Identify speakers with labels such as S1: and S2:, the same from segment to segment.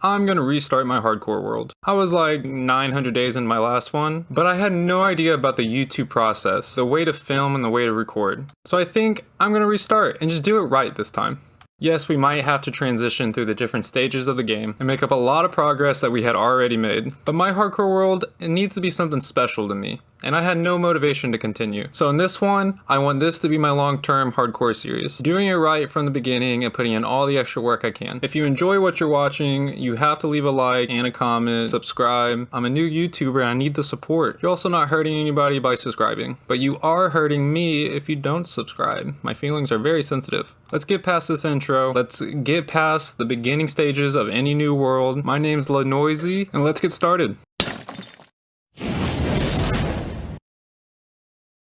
S1: I'm gonna restart my hardcore world. I was like 900 days in my last one, but I had no idea about the YouTube process, the way to film and the way to record. So I think I'm gonna restart and just do it right this time. Yes, we might have to transition through the different stages of the game and make up a lot of progress that we had already made. But my hardcore world, it needs to be something special to me, and I had no motivation to continue. So in this one, I want this to be my long-term hardcore series. Doing it right from the beginning and putting in all the extra work I can. If you enjoy what you're watching, you have to leave a like and a comment, subscribe. I'm a new YouTuber and I need the support. You're also not hurting anybody by subscribing, but you are hurting me if you don't subscribe. My feelings are very sensitive. Let's get past this intro. Let's get past the beginning stages of any new world. My name's Noisey, and let's get started.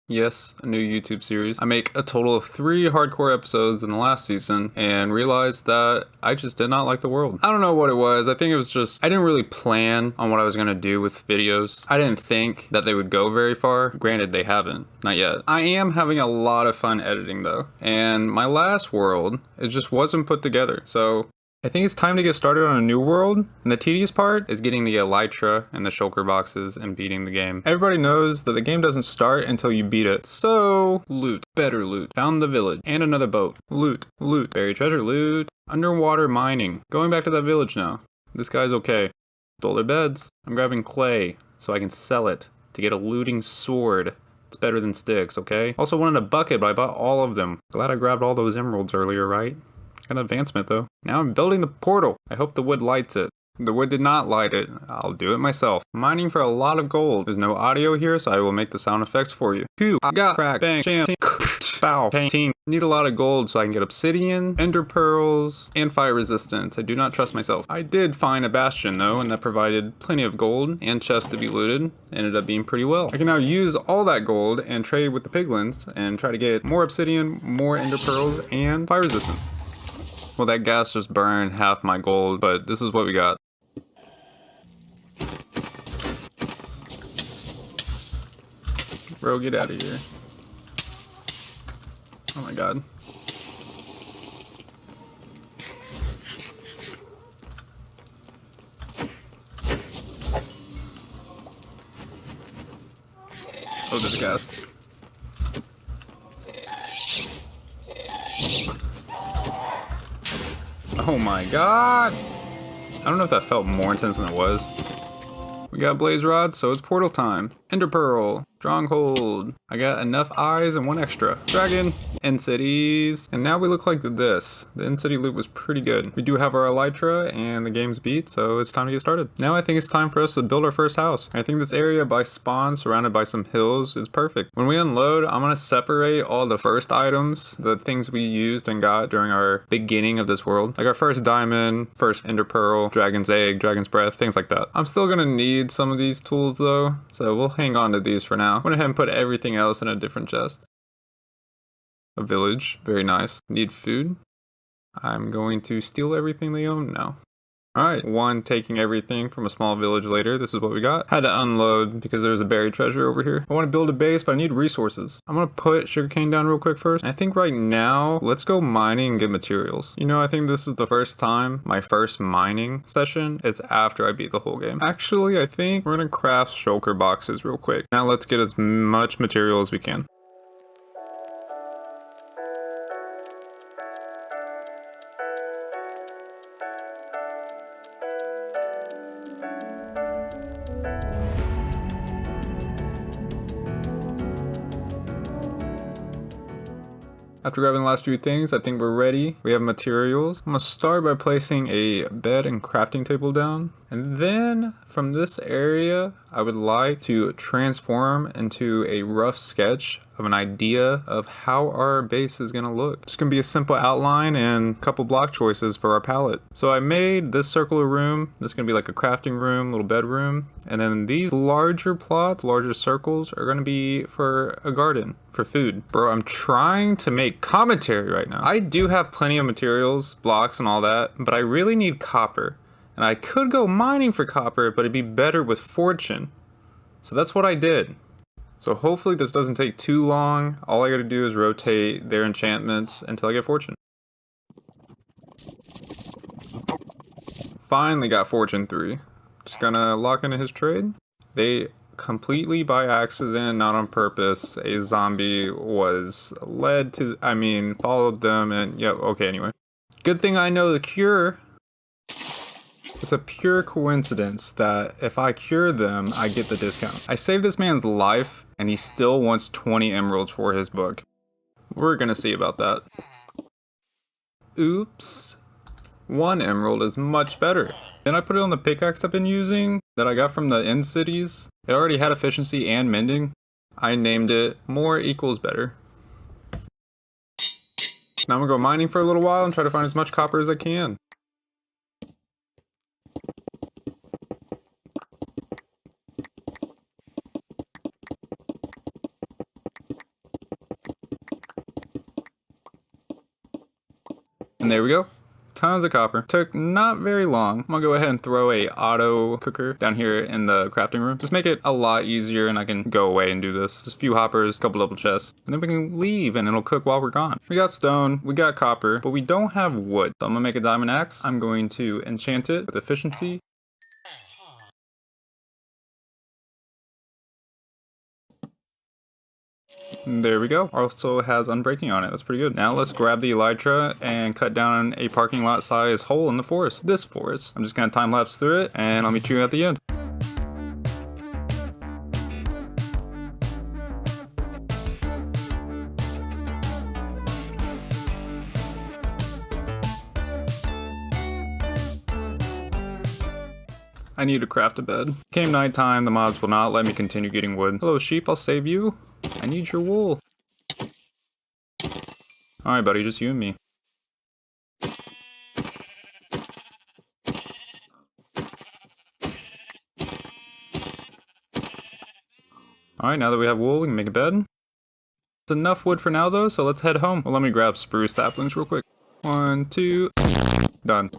S1: Yes, a new YouTube series. I make a total of 3 hardcore episodes in the last season and realized that I just did not like the world. I don't know what it was. I think it was just, I didn't really plan on what I was going to do with videos. I didn't think that they would go very far. Granted, they haven't. Not yet. I am having a lot of fun editing though. And my last world, it just wasn't put together. So I think it's time to get started on a new world, and the tedious part is getting the elytra and the shulker boxes and beating the game. Everybody knows that the game doesn't start until you beat it, so loot, better loot, found the village, and another boat, loot, loot, buried treasure, loot, underwater mining, going back to that village now. This guy's okay. Stole their beds. I'm grabbing clay so I can sell it to get a looting sword. It's better than sticks, okay? Also wanted a bucket, but I bought all of them. Glad I grabbed all those emeralds earlier, right? Got an advancement though. Now I'm building the portal. I hope the wood lights it. The wood did not light it. I'll do it myself. Mining for a lot of gold. There's no audio here, so I will make the sound effects for you. Phew, I got crack, bang, jam, bow, painting. Need a lot of gold so I can get obsidian, ender pearls, and fire resistance. I do not trust myself. I did find a bastion though, and that provided plenty of gold and chests to be looted. Ended up being pretty well. I can now use all that gold and trade with the piglins and try to get more obsidian, more ender pearls, and fire resistance. Well, that gas just burned half my gold, but this is what we got. Bro, get out of here. Oh my god. Oh, there's a ghast. Oh my god! I don't know if that felt more intense than it was. We got blaze rods, so it's portal time. Ender pearl, stronghold. I got enough eyes and 1 extra. Dragon, end cities. And now we look like this. The end city loot was pretty good. We do have our elytra and the game's beat, so it's time to get started. Now I think it's time for us to build our first house. I think this area by spawn, surrounded by some hills, is perfect. When we unload, I'm gonna separate all the first items, the things we used and got during our beginning of this world. Like our first diamond, first ender pearl, dragon's egg, dragon's breath, things like that. I'm still gonna need some of these tools though, so we'll hang on to these for now. Went ahead and put everything else in a different chest. A village, very nice. Need food. I'm going to steal everything they own now. Alright, 1 taking everything from a small village later. This is what we got. Had to unload because there's a buried treasure over here. I want to build a base, but I need resources. I'm going to put sugarcane down real quick first. I think right now, let's go mining and get materials. You know, I think this is the first time, my first mining session. It's after I beat the whole game. Actually, I think we're going to craft shulker boxes real quick. Now let's get as much material as we can. After grabbing the last few things, I think we're ready. We have materials. I'm gonna start by placing a bed and crafting table down. And then from this area, I would like to transform into a rough sketch of an idea of how our base is gonna look. It's gonna be a simple outline and a couple block choices for our palette. So I made this circular room. This is gonna be like a crafting room, little bedroom. And then these larger plots, larger circles are gonna be for a garden, for food. Bro, I'm trying to make commentary right now. I do have plenty of materials, blocks and all that, but I really need copper. And I could go mining for copper, but it'd be better with fortune. So that's what I did. So hopefully this doesn't take too long. All I gotta do is rotate their enchantments until I get fortune. Finally got Fortune 3. Just gonna lock into his trade. They completely by accident, not on purpose, a zombie was followed them and yep, okay, anyway. Good thing I know the cure. It's a pure coincidence that if I cure them, I get the discount. I saved this man's life and he still wants 20 emeralds for his book. We're gonna see about that. Oops. 1 emerald is much better. Then I put it on the pickaxe I've been using that I got from the end cities. It already had efficiency and mending. I named it more equals better. Now I'm gonna go mining for a little while and try to find as much copper as I can. And there we go. Tons of copper. Took not very long. I'm gonna go ahead and throw a auto cooker down here in the crafting room. Just make it a lot easier and I can go away and do this. Just a few hoppers, a couple double chests, and then we can leave and it'll cook while we're gone. We got stone, we got copper, but we don't have wood. So I'm gonna make a diamond axe. I'm going to enchant it with efficiency. There we go. Also has unbreaking on it. That's pretty good. Now let's grab the elytra and cut down a parking lot size hole in the forest. This forest. I'm just gonna time lapse through it and I'll meet you at the end. I need to craft a bed. Came nighttime, the mobs will not let me continue getting wood. Hello sheep, I'll save you. I need your wool. Alright buddy, just you and me. Alright, now that we have wool, we can make a bed. It's enough wood for now though, so let's head home. Well, let me grab spruce saplings real quick. 1, 2, done.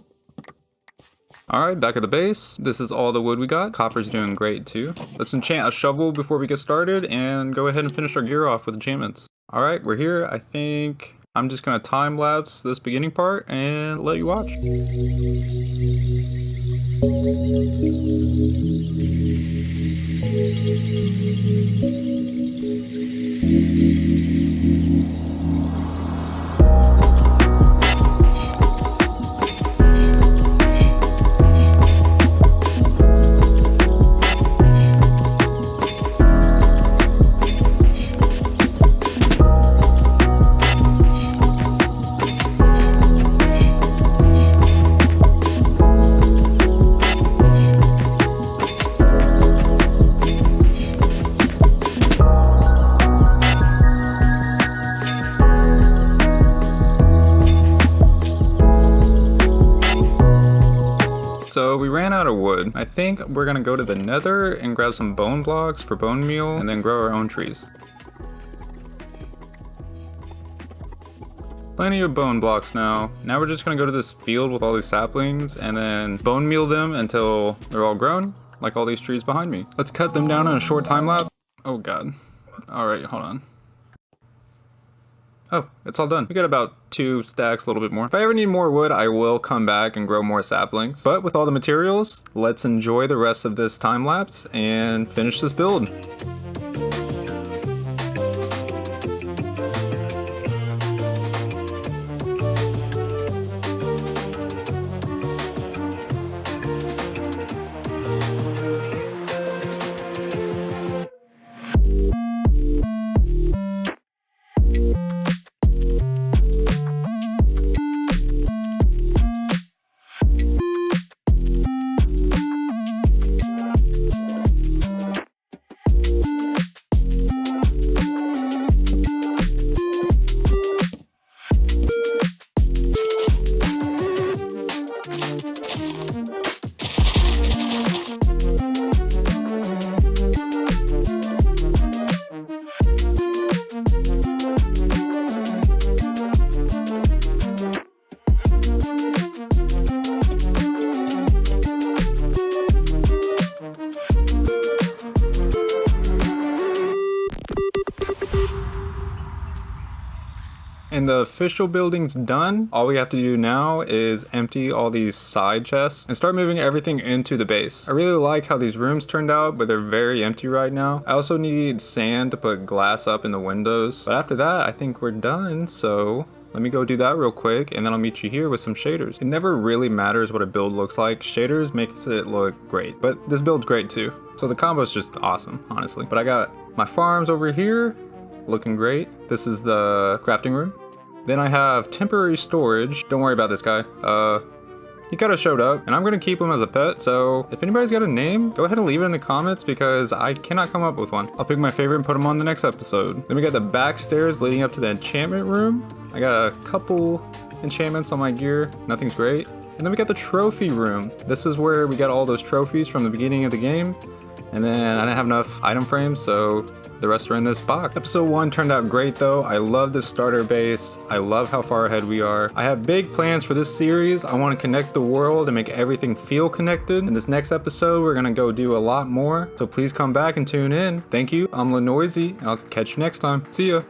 S1: Alright, back at the base. This is all the wood we got. Copper's doing great too. Let's enchant a shovel before we get started and go ahead and finish our gear off with enchantments. Alright, we're here. I think I'm just gonna time lapse this beginning part and let you watch. So we ran out of wood. I think we're gonna go to the nether and grab some bone blocks for bone meal and then grow our own trees. Plenty of bone blocks now. Now we're just gonna go to this field with all these saplings and then bone meal them until they're all grown, like all these trees behind me. Let's cut them down in a short time lapse. Oh god. Alright, hold on. Oh, it's all done. We got about 2 stacks, a little bit more. If I ever need more wood, I will come back and grow more saplings. But with all the materials, let's enjoy the rest of this time lapse and finish this build. And the official building's done. All we have to do now is empty all these side chests and start moving everything into the base. I really like how these rooms turned out, but they're very empty right now. I also need sand to put glass up in the windows. But after that, I think we're done. So let me go do that real quick, and then I'll meet you here with some shaders. It never really matters what a build looks like. Shaders makes it look great, but this build's great too. So the combo is just awesome, honestly. But I got my farms over here, looking great. This is the crafting room. Then I have temporary storage. Don't worry about this guy. He kind of showed up, and I'm gonna keep him as a pet, so if anybody's got a name, go ahead and leave it in the comments because I cannot come up with one. I'll pick my favorite and put him on the next episode. Then we got the back stairs leading up to the enchantment room. I got a couple enchantments on my gear, nothing's great. And then we got the trophy room. This is where we got all those trophies from the beginning of the game. And then I didn't have enough item frames, so the rest are in this box. Episode 1 turned out great though. I love the starter base. I love how far ahead we are. I have big plans for this series. I want to connect the world and make everything feel connected. In this next episode, we're gonna go do a lot more. So please come back and tune in. Thank you. I'm Noisey, and I'll catch you next time. See ya.